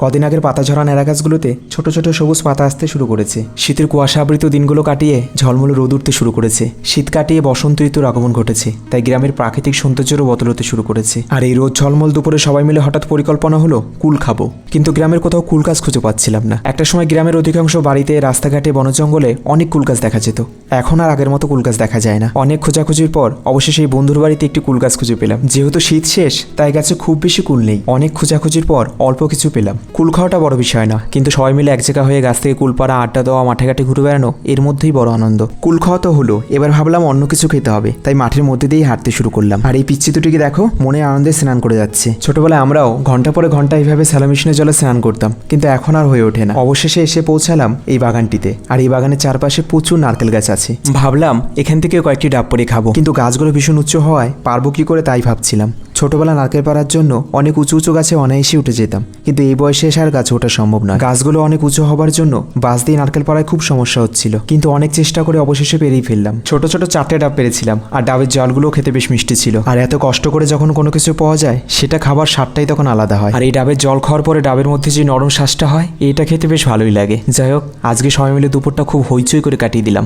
কদিন আগের পাতা ঝরা ন্যাড়া গাছগুলোতে ছোট ছোট সবুজ পাতা আসতে শুরু করেছে। শীতের কুয়াশা আবৃত দিনগুলো কাটিয়ে ঝলমলে রোদ উঠতে শুরু করেছে। শীত কাটিয়ে বসন্ত ঋতুর আগমন ঘটেছে, তাই গ্রামের প্রাকৃতিক সৌন্দর্যেরও বদল হতে শুরু করেছে। আর এই রোদ ঝলমল দুপুরে সবাই মিলে হঠাৎ পরিকল্পনা হলো কুল খাবো, কিন্তু গ্রামের কোথাও কুল গাছ খুঁজে পাচ্ছিলাম না। একটা সময় গ্রামের অধিকাংশ বাড়িতে, রাস্তাঘাটে, বনজঙ্গলে অনেক কুল গাছ দেখা যেত। এখন আর আগের মতো কুল গাছ দেখা যায় না। অনেক খোঁজাখুঁজির পর অবশেষে এই বন্ধুর বাড়িতে একটি কুল গাছ খুঁজে পেলাম। যেহেতু শীত শেষ, তাই গাছে খুব বেশি কুল নেই। অনেক খোঁজাখুঁজির পর অল্প কিছু পেলাম। কুল খাওয়াটা বড় বিষয় না, কিন্তু সবাই মিলে এক জায়গা হয়ে গাছ থেকে কুল পাড়া, আড্ডা দেওয়া, মাঠে ঘাটে ঘুরে বেড়ানো, এর মধ্যেই বড় আনন্দ। কুল খাওয়া তো হলো, এবার ভাবলাম অন্য কিছু খেতে হবে, তাই মাঠের মধ্যে দিয়েই হাঁটতে শুরু করলাম। আর এই পিচ্ছি দুটিকে দেখো, মনে আনন্দে স্নান করে যাচ্ছে। ছোটবেলায় আমরাও ঘন্টা পরে ঘন্টা এইভাবে স্যালামিশনের জলে স্নান করতাম, কিন্তু এখন আর হয়ে ওঠে না। অবশেষে এসে পৌঁছালাম এই বাগানটিতে, আর এই বাগানের চারপাশে প্রচুর নারকেল গাছ আছে। ভাবলাম এখান থেকে কয়েকটি ডাব পরে খাবো, কিন্তু গাছগুলো ভীষণ উচ্চ হওয়ায় পারবো কি করে তাই ভাবছিলাম। ছোটবেলা নারকেল পাড়ার জন্য অনেক উঁচু উঁচু গাছে অনায়াসে উঠে যেতাম, কিন্তু এই বয়সে এসে আর গাছে ওঠা সম্ভব নয়। গাছগুলো অনেক উঁচু হবার জন্য বাঁশ দিয়ে নারকেল পাড়ায় খুব সমস্যা হচ্ছিল, কিন্তু অনেক চেষ্টা করে অবশেষে পেরিয়ে ফেললাম। ছোট ছোট 4টে ডাব পেরেছিলাম, আর ডাবের জলগুলো খেতে বেশ মিষ্টি ছিল। আর এত কষ্ট করে যখন কোনো কিছু পাওয়া যায়, সেটা খাবার স্বাদটাই তখন আলাদা হয়। আর এই ডাবের জল খাওয়ার পরে ডাবের মধ্যে যে নরম শ্বাসটা হয়, এটা খেতে বেশ ভালোই লাগে। যাই হোক, আজকে সবাই মিলে দুপুরটা খুব হইচই করে কাটিয়ে দিলাম।